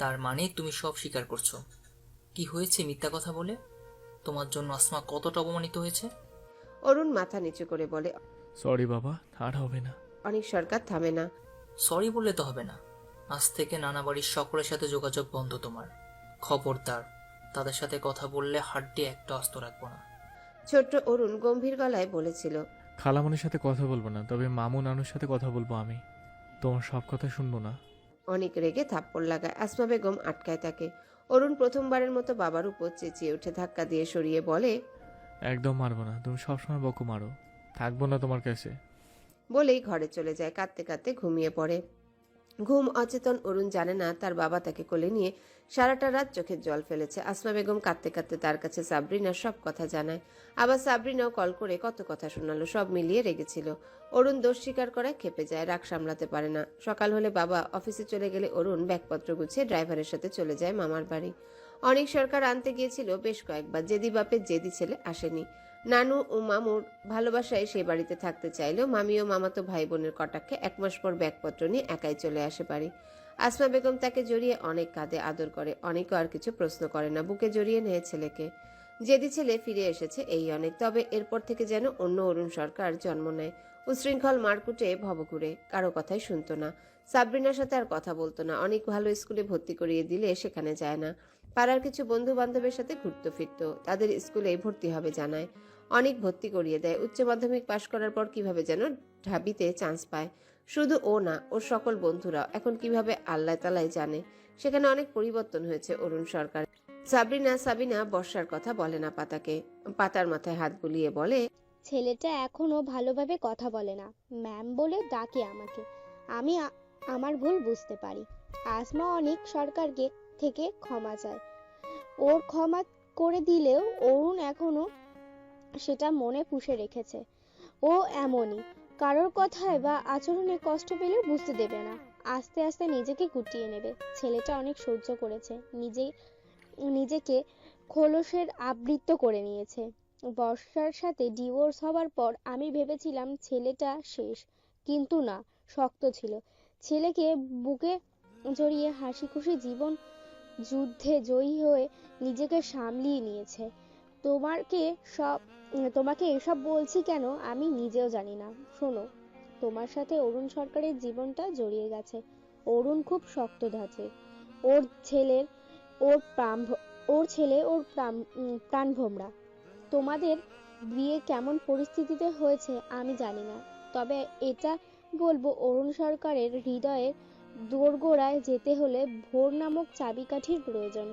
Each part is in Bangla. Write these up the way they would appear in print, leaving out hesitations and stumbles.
তার মানে তুমি সব স্বীকার করছো? কি হয়েছে মিথ্যা কথা বলে? তোমার জন্য আসমা কতটা অপমানিত হয়েছে? অরুণ মাথা নিচু করে বলে। সরি বাবা, আর হবে না। অনেক সরকার থামে না। সরি বললে তো হবে না। আজ থেকে নানা বাড়ির সকলের সাথে যোগাযোগ বন্ধ তোমার। খবরদার, তাদের সাথে কথা বললে হাড্ডি একটা আস্ত রাখবো না। ছোট্ট অরুণ গম্ভীর গলায় বলেছিল। খালামণির সাথে কথা বলবো না, তবে মামু নানুর সাথে কথা বলবো আমি। তোমার সব কথা শুনবো না। অনেক রেগে থাপ্পড় লাগায়। আসমা বেগম আটকায় তাকে। অরুণ প্রথমবারের মতো বাবার উপর চেঁচিয়ে উঠে ধাক্কা দিয়ে সরিয়ে বলে। একদম মারবো না, তুমি সবসময় বকু মারো। থাকবো না তোমার কাছে। বলেই ঘরে চলে যায়। কাঁদতে কাঁদতে ঘুমিয়ে পড়ে। ঘুম অচেতন অরুণ জানে না তার বাবা তাকে কোলে নিয়ে সারাটা রাত চোখের জল ফেলেছে। আসমা বেগম কাঁদতে কাঁদতে তার কাছে সাবরিনার সব কথা জানায়। আবার সাবরিনাও কল করে কত কথা শোনালো। সব মিলিয়ে রেগেছিল। অরুণ দোষ স্বীকার করায় ক্ষেপে যায়, রাগ সামলাতে পারে না। সকাল হলে বাবা অফিসে চলে গেলে অরুণ ব্যাগপত্র গুছিয়ে ড্রাইভারের সাথে চলে যায় মামার বাড়ি। অনেক সরকার আনতে গিয়েছিল বেশ কয়েকবার। জেদি বাপের জেদি ছেলে আসেনি। নানু ও মামুর ভালোবাসায় সে বাড়িতে থাকতে চাইলেও মামি ও মামাতো ভাই বোনের কটাক্ষে 1 মাস পর ব্যাগপত্র নিয়ে একাই চলে আসে বাড়ি। আসমা বেগম তাকে জড়িয়ে অনেক কাঁদে, আদর করে। অনেকও আর কিছু প্রশ্ন করে না, বুকে জড়িয়ে নেয় ছেলেকে। জেদি ছেলে ফিরে এসেছে এই অনেক। তবে এরপর থেকে যেন অন্য অরুণ সরকার জন্ম নেয়। উশৃঙ্খল মারকুটে ভবঘুরে, কারো কথাই শুনতো না। সাবরিনার সাথে আর কথা বলতো না। অনেক ভালো স্কুলে ভর্তি করিয়ে দিলে সেখানে যায় না। পাড়ার কিছু বন্ধু বান্ধবের সাথে ঘুরতে ফিরতো। তাদের স্কুলে ভর্তি হবে জানায়। অনেক ভর্তি করিয়ে দেয়। উচ্চ মাধ্যমিক পাশ করার পর কিভাবে যেন ঢাবিতে চান্স পায়। শুধু ও না, ওর সকল বন্ধুরা এখন কিভাবে আল্লাহ তালাই জানে। সেখানে অনেক পরিবর্তন হয়েছে অরুণ সরকার। সাবিনা বর্ষার কথা বলে না পাতাকে। পাতার মাথায় হাত বুলিয়ে বলে। ছেলেটা এখনো ভালোভাবে কথা বলে না, ম্যাম বলে ডাকে আমাকে। আমি আমার ভুল বুঝতে পারি। আসমা অনেক সরকারকে থেকে ক্ষমা চায়। ওর ক্ষমা করে দিলেও অরুণ এখনো সেটা মনে পুষে রেখেছে। ও এমনই, কারোর কথায় বা আচরণে কষ্ট পেলেও বুঝতে দেবে না। আস্তে আস্তে নিজেকে গুটিয়ে নেবে। ছেলেটা অনেক সহ্য করেছে, নিজেকে খোলসের আবৃত্ত করে নিয়েছে। বর্ষার সাথে ডিভোর্স হবার পর আমি ভেবেছিলাম ছেলেটা শেষ, কিন্তু না, শক্ত ছিল। ছেলেকে বুকে জড়িয়ে হাসি খুশি জীবন যুদ্ধে জয়ী হয়ে নিজেকে সামলিয়ে নিয়েছে। তোমাকে সব তোমাকে এসব বলছি কেন আমি নিজেও জানি না। শোনো, তোমার সাথে অরুণ সরকারের জীবনটা জড়িয়ে গেছে। অরুণ খুব শক্ত ধাঁচে। ওর ছেলের ওর প্রাণ ওর ছেলে ওর প্রাণ ভোমরা। তোমাদের বিয়ে কেমন পরিস্থিতিতে হয়েছে আমি জানি না, তবে এটা বলবো অরুণ সরকারের হৃদয়ের দোরগোড়ায় যেতে হলে ভোর নামক চাবিকাঠির প্রয়োজন।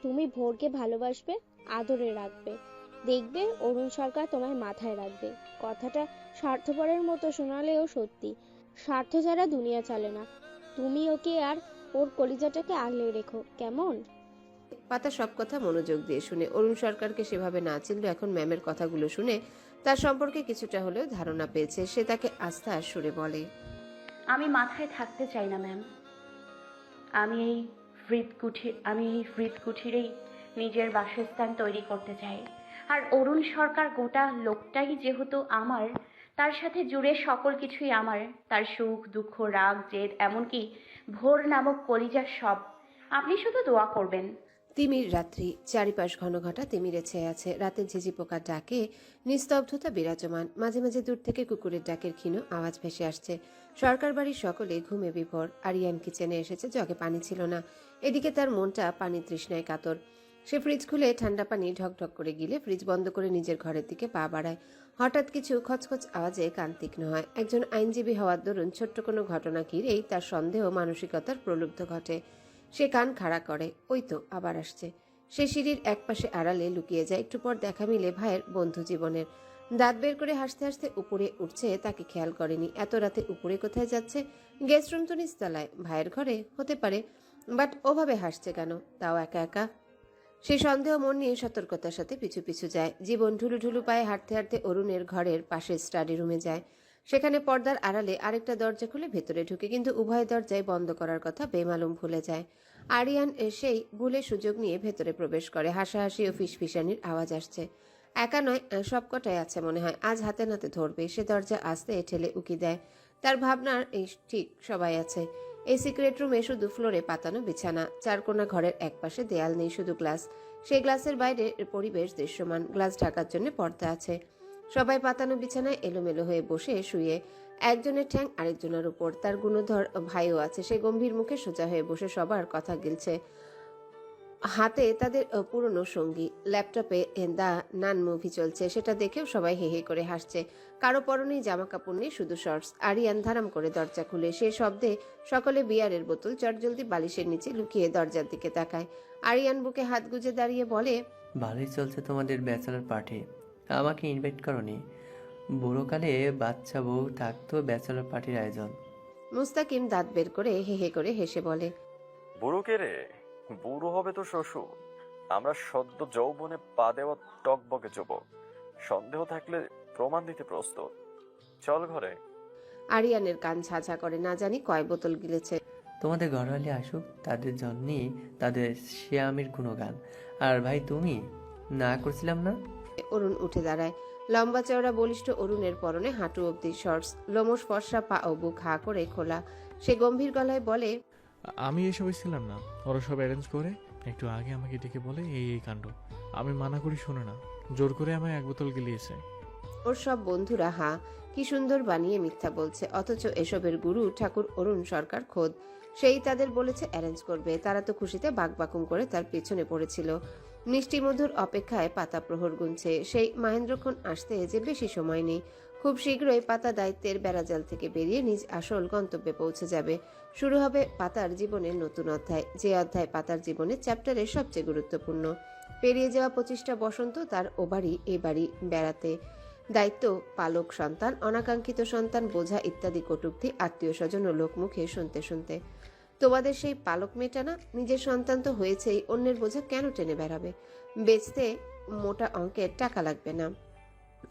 তুমি ভোরকে ভালোবাসবে, আদরে রাখবে, দেখবে অরুণ সরকার তোমায় মাথায় রাখবে। কথাটা স্বার্থপরের মতো শোনালেও সত্যি। স্বার্থ ছাড়া দুনিয়া চলে না। তুমি ওকে আর ওর কলিজাটাকে আগলে রেখো, কেমন? পাতা সব কথা মনোযোগ দিয়ে শুনে। অরুণ সরকারকে সেভাবে না চিনলেও এখন ম্যামের কথাগুলো শুনে তার সম্পর্কে কিছুটা হলেও ধারণা পেয়েছে। সে তাকে আস্থার সুরে বলে। আমি মাথায় থাকতে চাই না ম্যাম। আমি এই হৃদ কুঠিরেই নিজের বাসস্থান তৈরি করতে চাই। আর অরুণ সরকার গোটা লোকটাই যেহেতু আমার, তার সাথে জুড়ে সকল কিছুই আমার। তার সুখ দুঃখ রাগ জেদ এমনকি ভোর নামক কলিজার সব। আপনি শুধু দোয়া করবেন। তিমির রাত্রি, চারিপাশ ঘন ঘটা তিমিরে ছেয়ে আছে। রাতে ঝিঝি পোকার ডাকে নিস্তব্ধতা বিরাজমান। মাঝে মাঝে দূর থেকে কুকুরের ডাকের ক্ষীণ আওয়াজ ভেসে আসছে। সরকার বাড়ির সকলে ঘুমে বিভোর। আরিয়ান কিচেনে এসেছে, জগে পানি ছিল না। এদিকে তার মনটা পানির তৃষ্ণায় কাতর। সে ফ্রিজ খুলে ঠান্ডা পানি ঢকঢক করে গিলে ফ্রিজ বন্ধ করে নিজের ঘরের দিকে পা বাড়ায়। হঠাৎ কিছু খচখচ আওয়াজে কান তীক্ষ্ণ হয়। একজন আইনজীবী হওয়ার দরুন ছোট্ট কোনো ঘটনা ঘিরেই তার সন্দেহ মানসিকতার প্রলুব্ধ ঘটে। সে কান খাড়া করে। ওই তো আবার আসছে। সে সিঁড়ির একপাশে আড়ালে লুকিয়ে যায়। একটু পর দেখা মিলে ভাইয়ের বন্ধু জীবনের। দাঁত বের করে হাসতে হাসতে উপরে উঠছে, তাকে খেয়াল করেনি। এত রাতে উপরে কোথায় যাচ্ছে? গেস্ট রুম তো নিচতলায়। ভাইয়ের ঘরে হতে পারে, বাট ওভাবে হাসছে কেন, তাও একা একা? সে সন্দেহ মন নিয়ে সতর্কতার সাথে পিছু পিছু যায়। জীবন ঢুলু ঢুলু পায়ে হাঁটতে হাঁটতে অরুণের ঘরের পাশে স্টাডি রুমে যায়। সেখানে পর্দার আড়ালে আরেকটা দরজা খুলে ভেতরে ঢুকে, কিন্তু উভয় দরজায় বন্ধ করার কথা বেমালুম ভুলে যায়। আরিয়ান সেই ভুলে সুযোগ নিয়ে ভেতরে প্রবেশ করে। হাসাহাসি ও ফিসফিসানির আওয়াজ আসছে। একা নয়, সবকটাই আছে মনে হয়। আজ হাতে নাতে ধরবে। সে দরজা আস্তে ঠেলে উকি দেয়। তার ভাবনার এই ঠিক সবাই আছে। এই সিক্রেট রুমে শুধু ফ্লোরে পাতানো বিছানা, চারকোনা ঘরের একপাশে দেয়াল, নেই শুধু গ্লাস। সেই গ্লাসের বাইরে পরিবেশ দৃশ্যমান, গ্লাস ঢাকার জন্য পর্দা আছে। সবাই পাতানো বিছানায় এলোমেলো হয়ে বসে শুয়ে, একজনের ঠ্যাং আরেকজনের উপর। তার গুণধর ভাইও আছে, সে গম্ভীর মুখে সোজা হয়ে বসে সবার কথা গিলছে। হাতে তাদের পুরনো সঙ্গী, ল্যাপটপে দা নান মুভি চলছে, সেটা দেখেও সবাই হে হে করে হাসছে। কারো পরনেই জামা কাপড় নেই, শুধু শর্টস। আরিয়ান ধারাম করে দরজা খুলে, সে শব্দে সকলে বিয়ারের বোতল চটজলদি বালিশের নিচে লুকিয়ে দরজার দিকে তাকায়। আরিয়ান বুকে হাত গুজে দাঁড়িয়ে বলে, ভালোই চলছে তোমাদের ব্যাচেলর পার্টি। আমাকে ইনভাইট করনি? বুড়োকালে বাচ্চা বউ থাকতো ব্যাচেলর পার্টির আয়োজন। মুস্তাকিম দাঁত বের করে হে হে করে হেসে বলে, বুড়ো কে রে? বুড়ো হবে তো শ্বশুর। আমরা সদ্য যৌবনে পা দেওয়া টকবকে যুবক। সন্দেহ থাকলে প্রমাণ দিতে প্রস্তুত। চল ঘরে। আরিয়ানের কান ঝাঝা করে, না জানি কয় বোতল গিলেছে। তোমাদের ঘরওয়ালি আসুক, তাদের জন্যই তাদের শ্যামের গুণগান। আর ভাই তুমি না করছিলাম না? অরুণ উঠে দাঁড়ায়। লম্বা চওড়া বলিষ্ঠ অরুণের পরনে হাঁটু অবধি শর্টস, লোমশ ফর্সা পা ও বুক হা করে খোলা। সে গম্ভীর গলায় বলে, আমি এসবে ছিলাম না, ওরা সব অ্যারেঞ্জ করে একটু আগে আমাকে ডেকে বলে এই কাণ্ড। আমি মানা করি, শোনে না, জোর করে আমায় এক বোতল গিলিয়েছে। ওর সব বন্ধুরা হা, কি সুন্দর বানিয়ে মিথ্যা বলছে, অথচ এসবের গুরু ঠাকুর অরুণ সরকার খোদ। সেই তাদের বলেছে অ্যারেঞ্জ করবে। তারা তো খুশিতে বাকবাকুম করে তার পেছনে পড়েছিল। মিষ্টি মধুর অপেক্ষায় পাতা প্রহর গুনছে। সেই মহেন্দ্রক্ষণ আসতে যে বেশি সময় নেই। খুব শীঘ্রই পাতা দায়িত্বের বেড়াজাল থেকে বেরিয়ে নিজ আসল গন্তব্যে পৌঁছে যাবে। শুরু হবে পাতার জীবনের নতুন অধ্যায়, যে অধ্যায় পাতার জীবনের চ্যাপ্টারের সবচেয়ে গুরুত্বপূর্ণ। পেরিয়ে যাওয়া 25টা বসন্ত তার ও বাড়ি এ বাড়ি বেড়াতে। দায়িত্ব, পালক সন্তান, অনাকাঙ্ক্ষিত সন্তান, বোঝা ইত্যাদি কটূক্তি আত্মীয় স্বজন ও লোকমুখে শুনতে শুনতে। তোমাদের সেই পালক মেটা না, নিজের সন্তান তো হয়েছেই, অন্যের বোঝা কেন টেনে বেড়াবে? বেচতে মোটা অঙ্কের টাকা লাগবে না।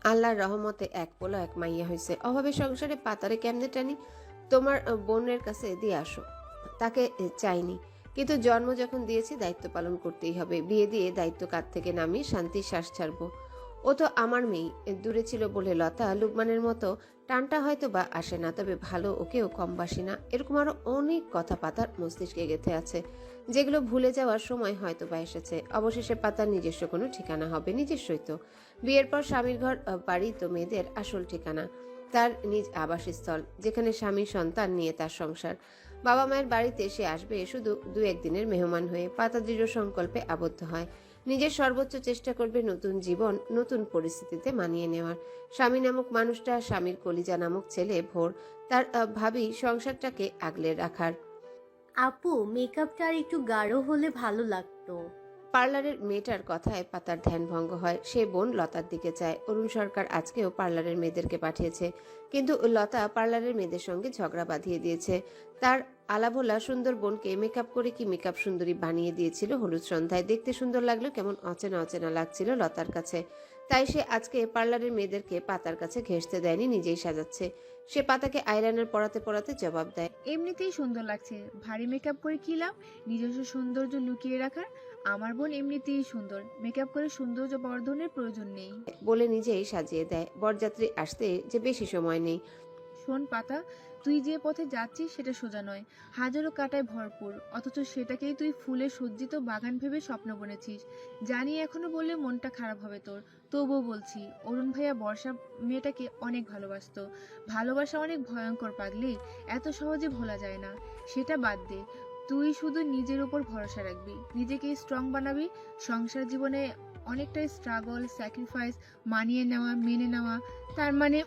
আল্লাহর রহমতে এক পোলা এক মাইয়া হয়েছে। অভাবে সংসারে পাতারে কেমনে টানি? তোমার বোনের কাছে দিয়ে আসো, তাকে চাইনি, কিন্তু জন্ম যখন দিয়েছি দায়িত্ব পালন করতেই হবে। বিয়ে দিয়ে দায়িত্ব কাঁধ থেকে নামিয়ে শান্তির শ্বাস ছাড়বো। ও তো আমার মেয়ে, দূরে ছিল বলে লতা লুকমানের মতো টানটা হয়তো বা আসে না, তবে ভালো ওকেও কম বাসি না। এরকম আরো অনেক কথা পাতার মস্তিষ্কে গেঁথে আছে, যেগুলো ভুলে যাওয়ার সময় হয়তো বা এসেছে। অবশেষে পাতার নিজস্ব কোনো ঠিকানা হবে, নিজস্বই তো। বিয়ের পর স্বামীর ঘর বাড়ি তো মেয়েদের আসল ঠিকানা, তার নিজ আবাসস্থল, যেখানে স্বামী সন্তান নিয়ে তার সংসার। বাবা মায়ের বাড়িতে সে আসবে শুধু 2-1 দিনের মেহমান হয়ে। পাতা দৃঢ় সংকল্পে আবদ্ধ হয়, নিজের সর্বোচ্চ চেষ্টা করবে নতুন জীবন নতুন পরিস্থিতিতে মানিয়ে নেওয়ার। স্বামী নামক মানুষটা, স্বামীর কলিজা নামক ছেলে ভোর, তার ভাবি সংসারটাকে আগলে রাখার। আপু, মেকআপটা আর একটু গাঢ় হলে ভালো লাগতো। পার্লারের মেয়েটার কথায় পাতার ধ্যান ভঙ্গ হয়। সে বোন লতার দিকে চায়। অরুণ সরকার আজকেও পার্লারের মেয়েদেরকে পাঠিয়েছে, কিন্তু লতা পার্লারের মেয়েদের সঙ্গে ঝগড়া বাঁধিয়ে দিয়েছে। তার আলাভোলা সুন্দর বোনকে মেকআপ করে কি মেকআপ সুন্দরী বানিয়ে দিয়েছিল হলুদ সন্ধ্যায়। দেখতে সুন্দর লাগলো, কেমন অচেনা অচেনা লাগছিল লতার কাছে। তাই সে আজকে পার্লারের মেয়েদেরকে পাতার কাছে ঘেঁষতে দেয়নি, নিজেই সাজাচ্ছে। সে পাতাকে আইলাইনার পরাতে পরাতে জবাব দেয়, এমনিতেই সুন্দর লাগছে, ভারী মেকআপ করে কি লাভ? নিজস্ব সৌন্দর্য লুকিয়ে রাখার। আমার বোন এমনিতেই সুন্দর, মেকআপ করে সৌন্দর্য বর্ধনের প্রয়োজন নেই। বলে নিজেই সাজিয়ে দেয়। বরযাত্রী আসতে যে বেশি সময় নেই। শোন পাতা, তুই যে পথে যাচ্ছিস সেটা সোজা নয়, হাজারো কাঁটায় ভরপুর, অথচ সেটাকেই তুই ফুলে সজ্জিত বাগান ভেবে স্বপ্ন বুনেছিস। জানি এখনো বললে মনটা খারাপ হবে তোর, তবুও বলছি, অরুণ ভাইয়া বর্ষা মেয়েটাকে অনেক ভালোবাসতো। ভালোবাসা অনেক ভয়ঙ্কর পাগলি, এত সহজে ভোলা যায় না। সেটা বাদ দে, তুই শুধু নিজের উপর ভরসা রাখবি, নিজেকে স্ট্রং বানাবি। সংসার জীবনে অনেকটাই স্ট্রাগল, স্যাক্রিফাইস, মানিয়ে নেওয়া, মেনে নেওয়া। তার মানে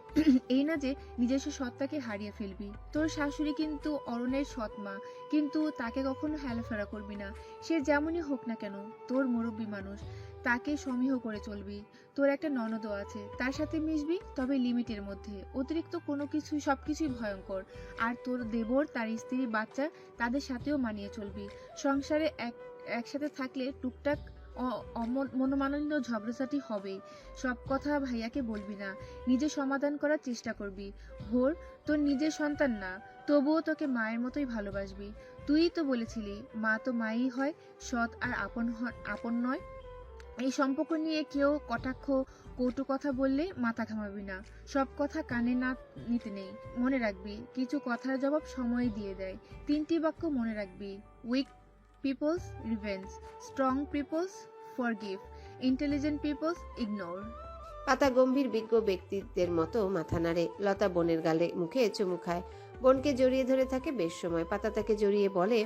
এই না যে নিজস্ব সত্তাকে হারিয়ে ফেলবি। তোর শাশুড়ি কিন্তু অরণের সৎ মা, কিন্তু তাকে কখনো হেলাফেরা করবি না। সে যেমনই হোক না কেন তোর মুরব্বী মানুষ, তাকে সমীহ করে চলবি। তোর একটা ননদও আছে, তার সাথে মিশবি, তবে লিমিটের মধ্যে। অতিরিক্ত কোনো কিছু, সবকিছুই ভয়ঙ্কর। আর তোর দেবর, তার স্ত্রী, বাচ্চা, তাদের সাথেও মানিয়ে চলবি। সংসারে একসাথে থাকলে টুকটাক মনোমালিন্য ঝগড়াঝাটি হবেই। সব কথা ভাইয়াকে বলবি না, নিজে সমাধান করার চেষ্টা করবি। ভোর তোর নিজের সন্তান না, তবুও তোকে মায়ের মতোই ভালোবাসবি। তুই তো বলেছিলি মা তো মাই হয়, সৎ আর আপন নয়। এই সম্পর্ক নিয়ে কেউ কটাক্ষ কটু কথা বললে মাথা ঘামাবি না। সব কথা কানে না নিতে নেই। মনে রাখবি, কিছু কথার জবাব সময় দিয়ে দেয়। 3টি বাক্য মনে রাখবি: weak peoples revenge, strong peoples forgive, intelligent peoples ignore. পাতা গম্ভীর বিজ্ঞ ব্যক্তিদের মতো মাথা নাড়ে। লতা বোনের গালে মুখে চুমু খায়। বোনকে জড়িয়ে ধরে থাকে বেশ সময়। পাতা তাকে জড়িয়ে বলে,